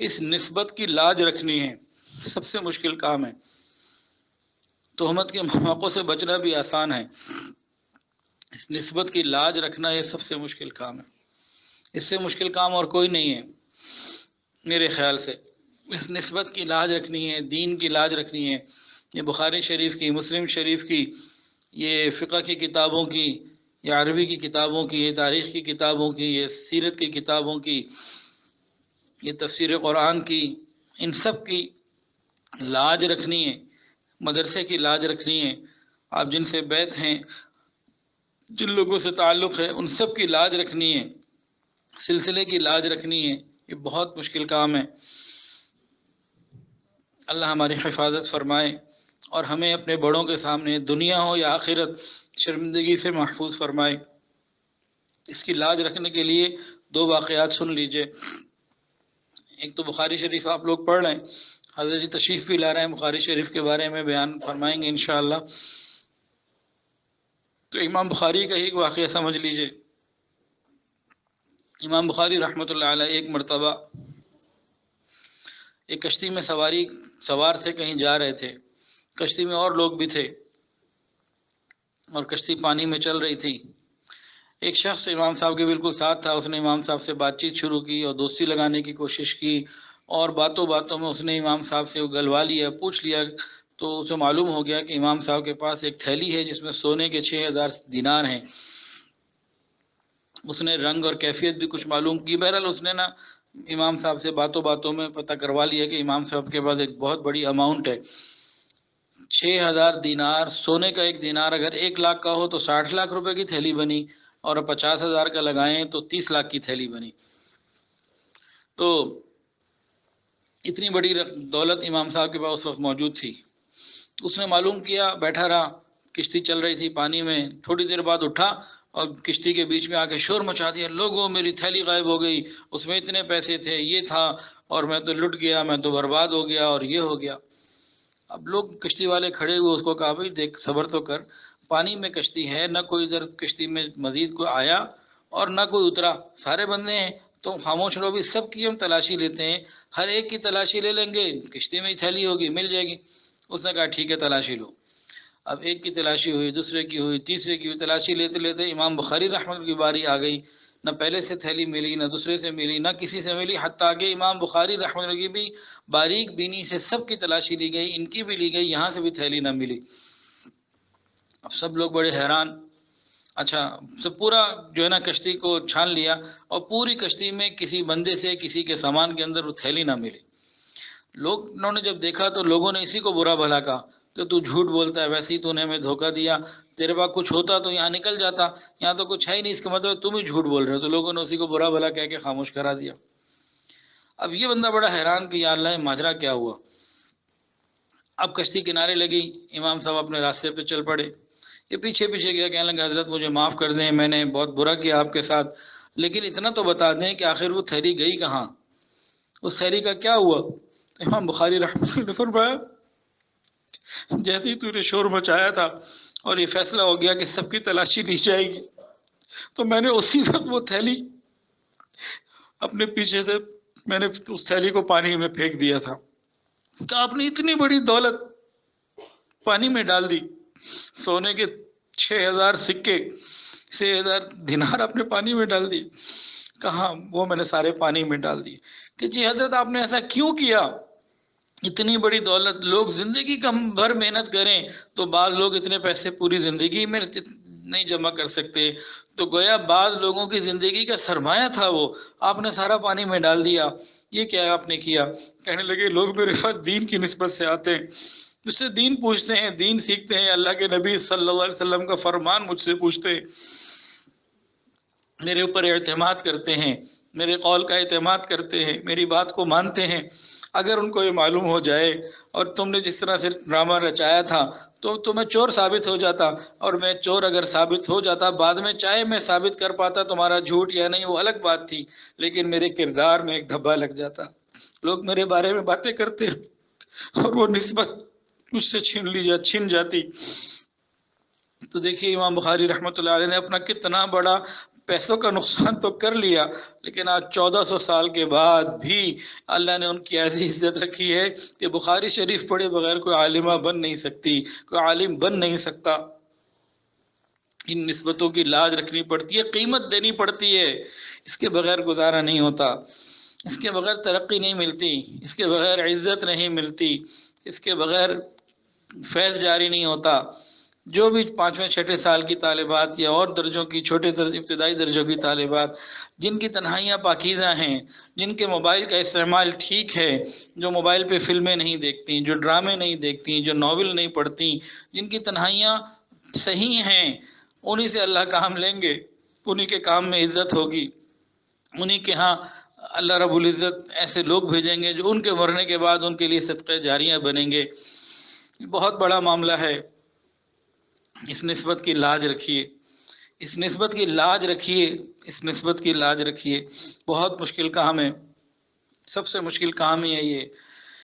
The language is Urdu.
اس نسبت کی لاج رکھنی ہے، سب سے مشکل کام ہے۔ تہمت کے مواقع سے بچنا بھی آسان ہے، اس نسبت کی لاج رکھنا یہ سب سے مشکل کام ہے۔ اس سے مشکل کام اور کوئی نہیں ہے میرے خیال سے۔ اس نسبت کی لاج رکھنی ہے، دین کی لاج رکھنی ہے۔ یہ بخاری شریف کی، مسلم شریف کی، یہ فقہ کی کتابوں کی، یہ عربی کی کتابوں کی، یہ تاریخ کی کتابوں کی، یہ سیرت کی کتابوں کی، یہ تفسیر قرآن کی، ان سب کی لاج رکھنی ہے، مدرسے کی لاج رکھنی ہے۔ آپ جن سے بیعت ہیں، جن لوگوں سے تعلق ہے، ان سب کی لاج رکھنی ہے، سلسلے کی لاج رکھنی ہے۔ یہ بہت مشکل کام ہے۔ اللہ ہماری حفاظت فرمائے اور ہمیں اپنے بڑوں کے سامنے دنیا ہو یا آخرت شرمندگی سے محفوظ فرمائے۔ اس کی لاج رکھنے کے لیے دو واقعات سن لیجئے۔ ایک تو بخاری شریف آپ لوگ پڑھ لیں، حضرت جی تشریف بھی لا رہے ہیں، بخاری شریف کے بارے میں بیان فرمائیں گے انشاءاللہ۔ تو امام بخاری کا ہی ایک واقعہ سمجھ لیجئے۔ امام بخاری رحمۃ اللہ علیہ ایک مرتبہ ایک کشتی میں سوار تھے، کہیں جا رہے تھے، کشتی میں اور لوگ بھی تھے اور کشتی پانی میں چل رہی تھی۔ ایک شخص امام صاحب کے بالکل ساتھ تھا، اس نے امام صاحب سے بات چیت شروع کی اور دوستی لگانے کی کوشش کی، اور باتوں باتوں میں اس نے امام صاحب سے گلوا لیا، پوچھ لیا، تو اسے معلوم ہو گیا کہ امام صاحب کے پاس ایک تھیلی ہے جس میں سونے کے 6000 دینار ہیں۔ اس نے رنگ اور کیفیت بھی کچھ معلوم کی۔ بہرحال اس نے امام صاحب سے باتوں باتوں میں پتہ کروا لیا کہ امام صاحب کے پاس ایک بہت بڑی اماؤنٹ ہے، 6000 دینار۔ سونے کا ایک دینار اگر 1 لاکھ کا ہو تو 60 لاکھ روپے کی تھیلی بنی، اور 50,000 کا لگائیں تو 30 لاکھ کی تھیلی بنی۔ تو اتنی بڑی دولت امام صاحب کے پاس اس وقت موجود تھی۔ اس نے معلوم کیا، بیٹھا رہا، کشتی چل رہی تھی پانی میں، تھوڑی دیر بعد اٹھا اور کشتی کے بیچ میں آ کے شور مچا دیا، لوگوں میری تھیلی غائب ہو گئی، اس میں اتنے پیسے تھے، یہ تھا، اور میں تو لٹ گیا، میں تو برباد ہو گیا، اور یہ ہو گیا۔ اب لوگ کشتی والے کھڑے ہوئے، اس کو کہا بھائی دیکھ، صبر تو کر، پانی میں کشتی ہے، نہ کوئی ادھر کشتی میں مزید کوئی آیا اور نہ کوئی اترا، سارے بندے ہیں، تو خاموش رہو بھی، سب کی ہم تلاشی لیتے ہیں، ہر ایک کی تلاشی لے لیں گے، کشتی میں ہی تھیلی ہوگی، مل جائے گی۔ اس نے کہا ٹھیک ہے، تلاشی لو۔ اب ایک کی تلاشی ہوئی، دوسرے کی ہوئی، تیسرے کی ہوئی، تلاشی لیتے لیتے امام بخاری رحمۃ اللہ کی باری آ گئی۔ نہ پہلے سے تھیلی ملی، نہ دوسرے سے ملی، نہ کسی سے ملی، حتیٰ کہ امام بخاری رحمۃ اللہ کی بھی باریک بینی سے سب کی تلاشی لی گئی، ان کی بھی لی گئی، یہاں سے بھی تھیلی نہ ملی۔ اب سب لوگ بڑے حیران۔ اچھا، سب پورا جو ہے نا کشتی کو چھان لیا، اور پوری کشتی میں کسی بندے سے، کسی کے سامان کے اندر وہ تھیلی نہ ملی۔ لوگوں نے جب دیکھا تو لوگوں نے اسی کو برا بھلا کہا کہ تو جھوٹ بولتا ہے، ویسے ہی تو نے ہمیں دھوکہ دیا، تیرے پاس کچھ ہوتا تو یہاں نکل جاتا، یہاں تو کچھ ہے ہی نہیں، اس کا مطلب تم ہی جھوٹ بول رہے ہو۔ تو لوگوں نے اسی کو برا بھلا کہہ کے خاموش کرا دیا۔ اب یہ بندہ بڑا حیران کہ یا اللہ، ماجرا کیا ہوا۔ اب کشتی کنارے لگی، امام صاحب اپنے راستے پہ چل پڑے۔ یہ پیچھے پیچھے گیا، کہنے لگا حضرت مجھے معاف کر دیں، میں نے بہت برا کیا آپ کے ساتھ، لیکن اتنا تو بتا دیں کہ آخر وہ تھیلی گئی کہاں، اس تھیلی کا کیا ہوا۔ امام بخاری رحمۃ اللہ نے فرمایا جیسے ہی تو نے شور مچایا تھا اور یہ فیصلہ ہو گیا کہ سب کی تلاشی لی جائے گی، تو میں نے اسی وقت وہ تھیلی اپنے پیچھے سے، میں نے اس تھیلی کو پانی میں پھینک دیا تھا کہ آپ نے اتنی بڑی دولت پانی میں ڈال دی، سونے کے 6000 سکے، 6000 دینار آپ نے پانی میں ڈال دی۔ کہاں، وہ میں نے سارے پانی میں ڈال دیے۔ کہ جی حضرت آپ نے ایسا کیوں کیا؟ اتنی بڑی دولت، لوگ زندگی کا بھر محنت کریں تو بعض لوگ اتنے پیسے پوری زندگی میں نہیں جمع کر سکتے، تو گویا بعض لوگوں کی زندگی کا سرمایہ تھا وہ، آپ نے سارا پانی میں ڈال دیا، یہ کیا آپ نے کیا؟ کہنے لگے لوگ میرے پاس دین کی نسبت سے آتے ہیں، مجھ سے دین پوچھتے ہیں، دین سیکھتے ہیں، اللہ کے نبی صلی اللہ علیہ وسلم کا فرمان مجھ سے پوچھتے ہیں، میرے اوپر اعتماد کرتے ہیں، میرے قول کا اعتماد کرتے ہیں، میری بات کو مانتے ہیں۔ اگر ان کو یہ معلوم ہو جائے اور تم نے جس طرح سے ڈرامہ رچایا تھا تو میں چور ثابت ہو جاتا، اور میں چور اگر ثابت ہو جاتا بعد میں، چاہے میں ثابت کر پاتا تمہارا جھوٹ یا نہیں وہ الگ بات تھی، لیکن میرے کردار میں ایک دھبا لگ جاتا، لوگ میرے بارے میں باتیں کرتے اور وہ نسبت مجھ سے چھن جاتی۔ تو دیکھیے امام بخاری رحمۃ اللہ علیہ نے اپنا کتنا بڑا پیسوں کا نقصان تو کر لیا، لیکن آج 1400 سال کے بعد بھی اللہ نے ان کی ایسی عزت رکھی ہے کہ بخاری شریف پڑھے بغیر کوئی عالمہ بن نہیں سکتی، کوئی عالم بن نہیں سکتا۔ ان نسبتوں کی لاج رکھنی پڑتی ہے، قیمت دینی پڑتی ہے، اس کے بغیر گزارا نہیں ہوتا، اس کے بغیر ترقی نہیں ملتی، اس کے بغیر عزت نہیں ملتی، اس کے بغیر فیض جاری نہیں ہوتا۔ جو بھی 5ویں 6 سال کی طالبات یا اور درجوں کی ابتدائی درجوں کی طالبات جن کی تنہائیاں پاکیزہ ہیں، جن کے موبائل کا استعمال ٹھیک ہے، جو موبائل پہ فلمیں نہیں دیکھتی، جو ڈرامے نہیں دیکھتی، جو ناول نہیں پڑھتی، جن کی تنہائیاں صحیح ہیں، انہی سے اللہ کام لیں گے، انہی کے کام میں عزت ہوگی، انہی کے ہاں اللہ رب العزت ایسے لوگ بھیجیں گے جو ان کے مرنے کے بعد ان کے لیے صدقہ جاریہ بنیں گے۔ بہت بڑا معاملہ ہے، اس نسبت کی لاج رکھیے، اس نسبت کی لاج رکھیے، اس نسبت کی لاج رکھیے۔ بہت مشکل کام ہے، سب سے مشکل کام ہی ہے یہ